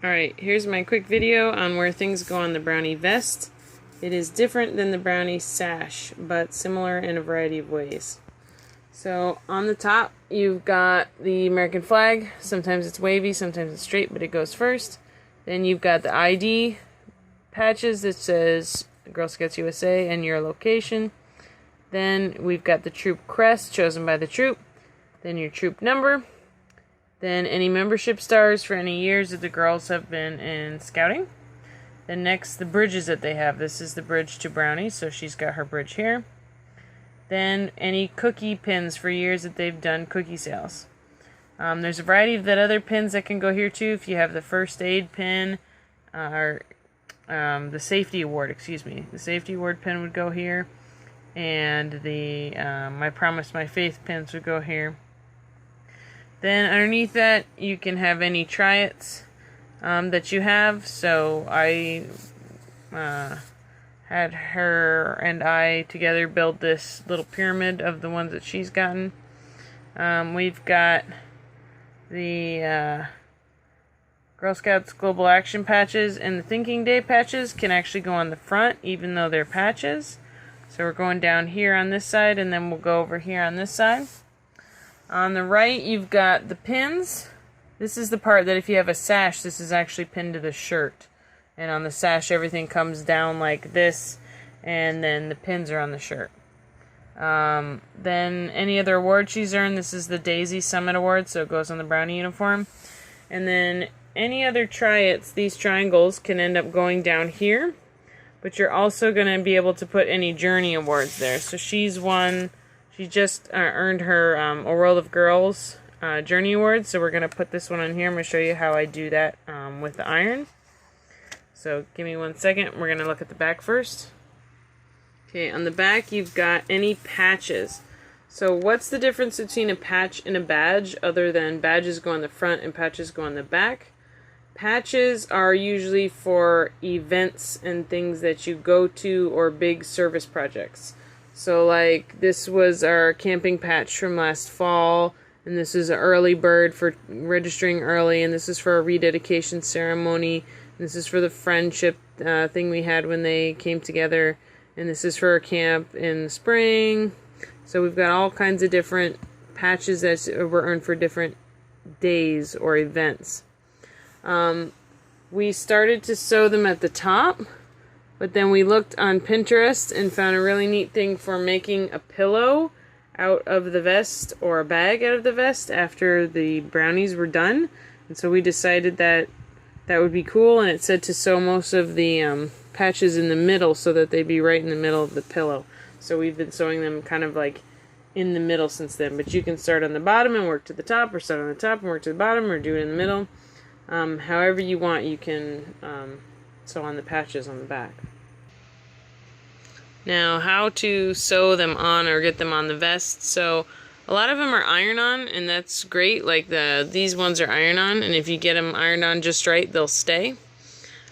Alright, here's my quick video on where things go on the Brownie Vest. It is different than the Brownie Sash, but similar in a variety of ways. So, on the top, you've got the American flag. Sometimes it's wavy, sometimes it's straight, but it goes first. Then you've got the ID patches that says Girl Scouts USA and your location. Then we've got the troop crest chosen by the troop. Then your troop number. Then any membership stars for any years that the girls have been in scouting. Then next, the bridges that they have. This is the bridge to Brownie, so she's got her bridge here. Then any cookie pins for years that they've done cookie sales. There's a variety of that other pins that can go here too. If you have the first aid pin, or the safety award, excuse me. The safety award pin would go here. And the My Promise, My Faith pins would go here. Then underneath that, you can have any try-its that you have. So I had her and I together build this little pyramid of the ones that she's gotten. We've got the Girl Scouts Global Action patches, and the Thinking Day patches can actually go on the front, even though they're patches. So we're going down here on this side, and then we'll go over here on this side. On the right, you've got the pins. This is the part that if you have a sash, this is actually pinned to the shirt. And on the sash, everything comes down like this, and then the pins are on the shirt. Then any other award she's earned, this is the Daisy Summit Award, so it goes on the Brownie uniform. And then any other try-its, these triangles can end up going down here. But you're also going to be able to put any Journey awards there. So she's won, she just earned her A World of Girls Journey Award. So we're going to put this one on here. I'm going to show you how I do that with the iron. So give me 1 second. We're going to look at the back first. Okay, on the back you've got any patches. So what's the difference between a patch and a badge other than badges go on the front and patches go on the back? Patches are usually for events and things that you go to or big service projects. So like this was our camping patch from last fall, and this is an early bird for registering early, and this is for a rededication ceremony, and this is for the friendship thing we had when they came together, and this is for a camp in the spring. So we've got all kinds of different patches that were earned for different days or events. We started to sew them at the top, but then we looked on Pinterest and found a really neat thing for making a pillow out of the vest, or a bag out of the vest, after the brownies were done. And so we decided that that would be cool, and it said to sew most of the patches in the middle so that they'd be right in the middle of the pillow. So we've been sewing them kind of like in the middle since then. But you can start on the bottom and work to the top, or start on the top and work to the bottom, or do it in the middle. However you want, you can sew on the patches on the back. Now, how to sew them on or get them on the vest. So a lot of them are iron-on, and that's great. Like these ones are iron-on, and if you get them ironed on just right, they'll stay.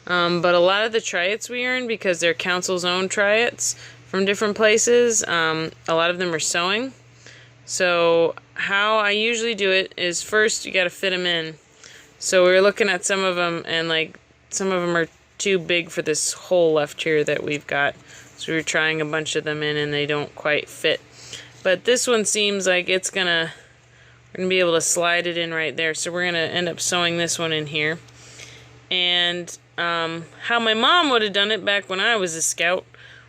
But a lot of the try-its we earn, because they're council's own try-its from different places, a lot of them are sewing. So how I usually do it is, first you got to fit them in. So we were looking at some of them, and like some of them are too big for this hole left here that we've got. So we were trying a bunch of them in, and they don't quite fit. But this one seems like we're gonna be able to slide it in right there. So we're gonna end up sewing this one in here. And how my mom would have done it back when I was a scout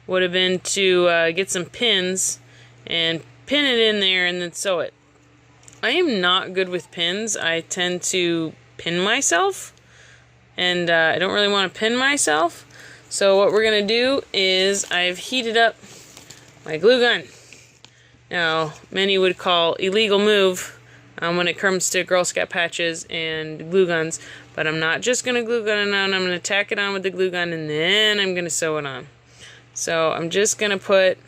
would have been to get some pins and pin it in there and then sew it. I am not good with pins. I tend to pin myself, and I don't really want to pin myself. So what we're going to do is, I've heated up my glue gun. Now, many would call illegal move when it comes to Girl Scout patches and glue guns, but I'm not just going to glue gun it on. I'm going to tack it on with the glue gun, and then I'm going to sew it on. So I'm just going to put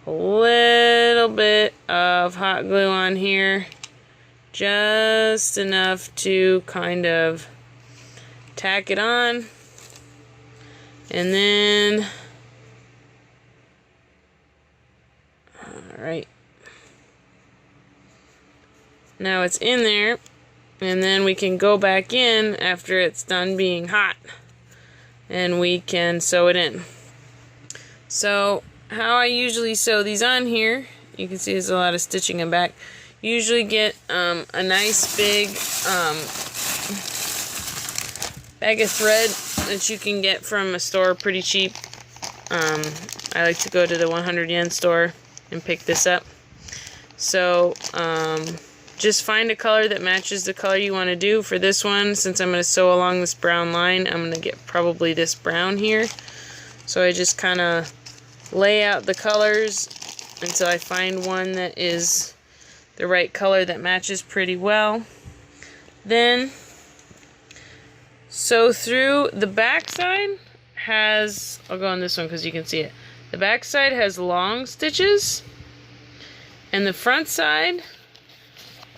a little bit of hot glue on here, just enough to kind of tack it on, and then, alright, now it's in there, And then we can go back in after it's done being hot, and we can sew it in. So how I usually sew these on here, you can see there's a lot of stitching in back. You usually get a nice big bag of thread that you can get from a store pretty cheap. I like to go to the 100 yen store and pick this up. So just find a color that matches the color you want to do. For this one, since I'm going to sew along this brown line, I'm going to get probably this brown here. So I just kind of lay out the colors until I find one that is the right color that matches pretty well. Then sew through. The back side has, I'll go on this one because you can see it. The back side has long stitches, and the front side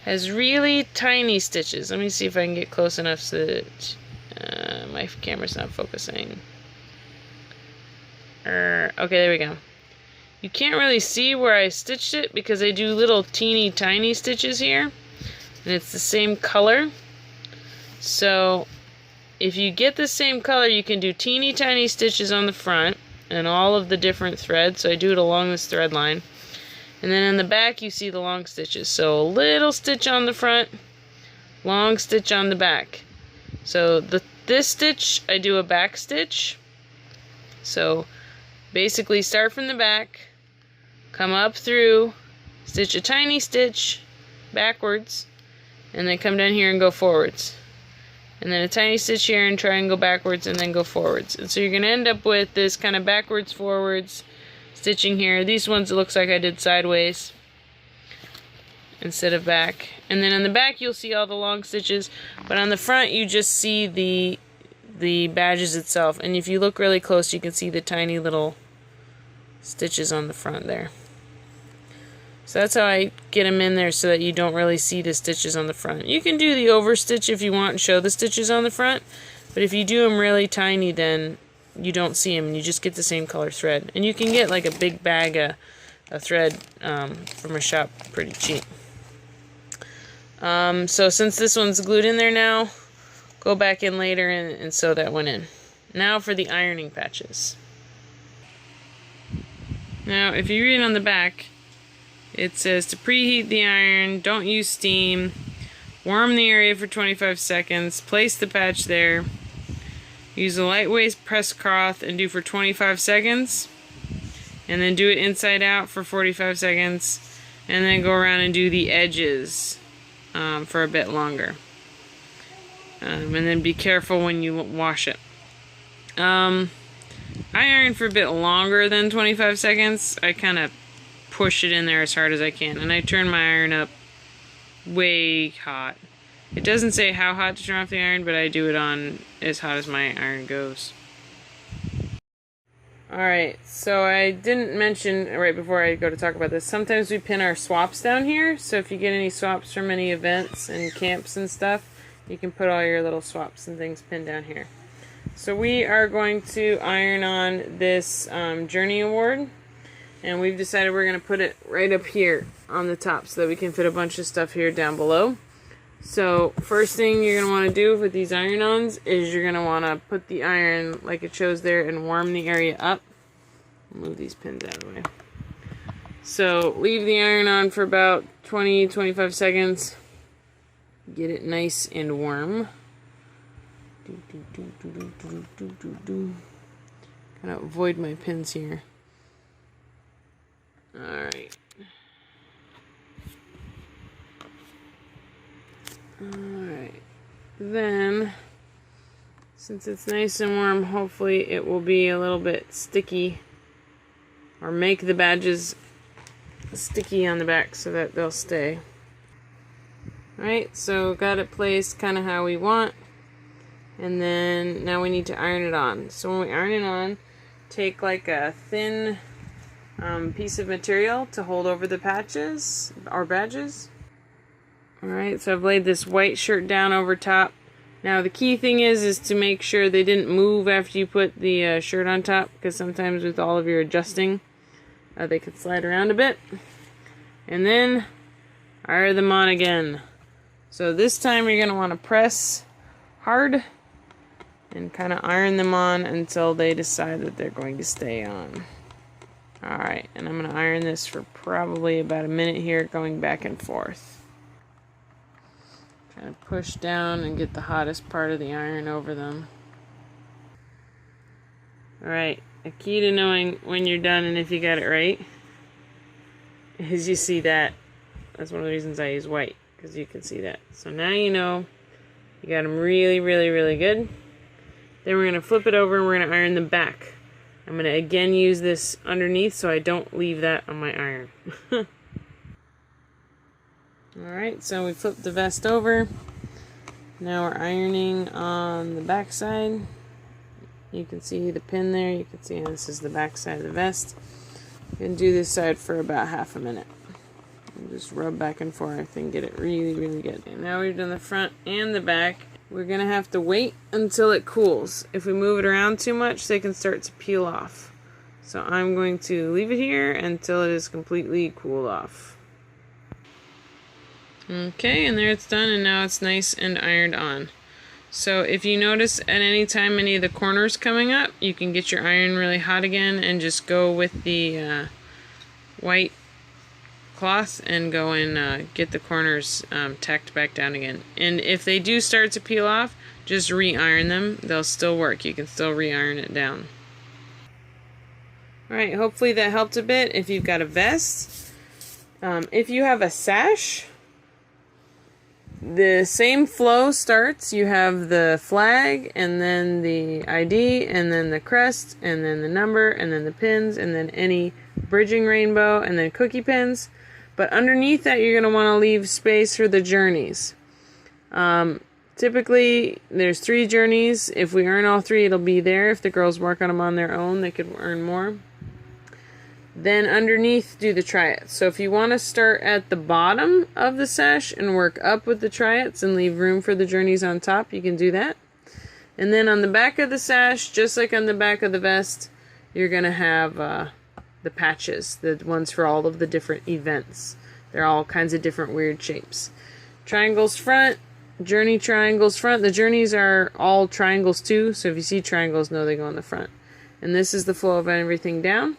has really tiny stitches. Let me see if I can get close enough so that my camera's not focusing. Okay, there we go. You can't really see where I stitched it because I do little teeny tiny stitches here, and it's the same color. So if you get the same color, you can do teeny tiny stitches on the front and all of the different threads. So I do it along this thread line. And then in the back, you see the long stitches. So a little stitch on the front, long stitch on the back. So this stitch, I do a back stitch. So basically start from the back, come up through, stitch a tiny stitch backwards, and then come down here and go forwards. And then a tiny stitch here and try and go backwards and then go forwards. And so you're going to end up with this kind of backwards, forwards stitching here. These ones, it looks like I did sideways instead of back. And then on the back you'll see all the long stitches, but on the front you just see the badges itself. And if you look really close, you can see the tiny little stitches on the front there. So that's how I get them in there, so that you don't really see the stitches on the front. You can do the over stitch if you want and show the stitches on the front, but if you do them really tiny, then you don't see them and you just get the same color thread. And you can get like a big bag of thread from a shop pretty cheap. So since this one's glued in there now, go back in later and sew that one in. Now for the ironing patches. Now if you read on the back, it says to preheat the iron, don't use steam, warm the area for 25 seconds, place the patch there, use a lightweight press cloth and do for 25 seconds, and then do it inside out for 45 seconds, and then go around and do the edges for a bit longer. And then be careful when you wash it. I iron for a bit longer than 25 seconds. I kind of push it in there as hard as I can, and I turn my iron up way hot. It doesn't say how hot to turn off the iron, but I do it on as hot as my iron goes. Alright, so I didn't mention right before I go to talk about this, sometimes we pin our swaps down here, so if you get any swaps from any events and camps and stuff, you can put all your little swaps and things pinned down here. So we are going to iron on this Journey Award, and we've decided we're going to put it right up here on the top so that we can fit a bunch of stuff here down below. So first thing you're going to want to do with these iron-ons is you're going to want to put the iron like it shows there and warm the area up. Move these pins out of the way. So leave the iron on for about 20-25 seconds. Get it nice and warm. Kind of avoid my pins here. Alright. Alright. Then, since it's nice and warm, hopefully it will be a little bit sticky, or make the badges sticky on the back so that they'll stay. Alright, so got it placed kind of how we want. And then now we need to iron it on. So when we iron it on, take like a thin piece of material to hold over the patches or badges. Alright, so I've laid this white shirt down over top. Now the key thing is to make sure they didn't move after you put the shirt on top, because sometimes with all of your adjusting, they could slide around a bit. And then iron them on again. So this time you're going to want to press hard and kind of iron them on until they decide that they're going to stay on. Alright, and I'm going to iron this for probably about a minute here, going back and forth. Trying to push down and get the hottest part of the iron over them. Alright, a key to knowing when you're done and if you got it right is you see that. That's one of the reasons I use white, because you can see that. So now you know you got them really, really, really good. Then we're going to flip it over and we're going to iron the back. I'm going to again use this underneath so I don't leave that on my iron. Alright, so we flipped the vest over. Now we're ironing on the back side. You can see the pin there. You can see this is the back side of the vest. You can do this side for about half a minute. And just rub back and forth and get it really, really good. And now we've done the front and the back. We're going to have to wait until it cools. If we move it around too much, they can start to peel off. So I'm going to leave it here until it is completely cooled off. Okay, and there it's done, and now it's nice and ironed on. So if you notice at any time any of the corners coming up, you can get your iron really hot again and just go with the white cloth and go and get the corners tacked back down again. And if they do start to peel off, just re-iron them. They'll still work. You can still re-iron it down. Alright, hopefully that helped a bit if you've got a vest. If you have a sash, the same flow starts. You have the flag, and then the ID, and then the crest, and then the number, and then the pins, and then any bridging rainbow, and then cookie pins. But underneath that, you're going to want to leave space for the journeys. Typically, there's 3 journeys. If we earn all 3, it'll be there. If the girls work on them on their own, they could earn more. Then underneath, do the try-its. So if you want to start at the bottom of the sash and work up with the try-its and leave room for the journeys on top, you can do that. And then on the back of the sash, just like on the back of the vest, you're going to have the patches, the ones for all of the different events. They're all kinds of different weird shapes. Triangles front, journey triangles front. The journeys are all triangles too, so if you see triangles, know they go on the front. And this is the flow of everything down.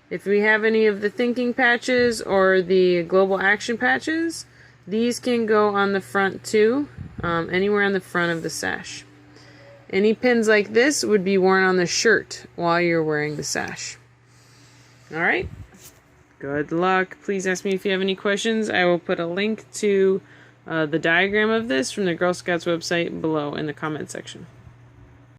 If we have any of the thinking patches or the global action patches, these can go on the front too, anywhere on the front of the sash. Any pins like this would be worn on the shirt while you're wearing the sash. Alright, good luck. Please ask me if you have any questions. I will put a link to the diagram of this from the Girl Scouts website below in the comment section.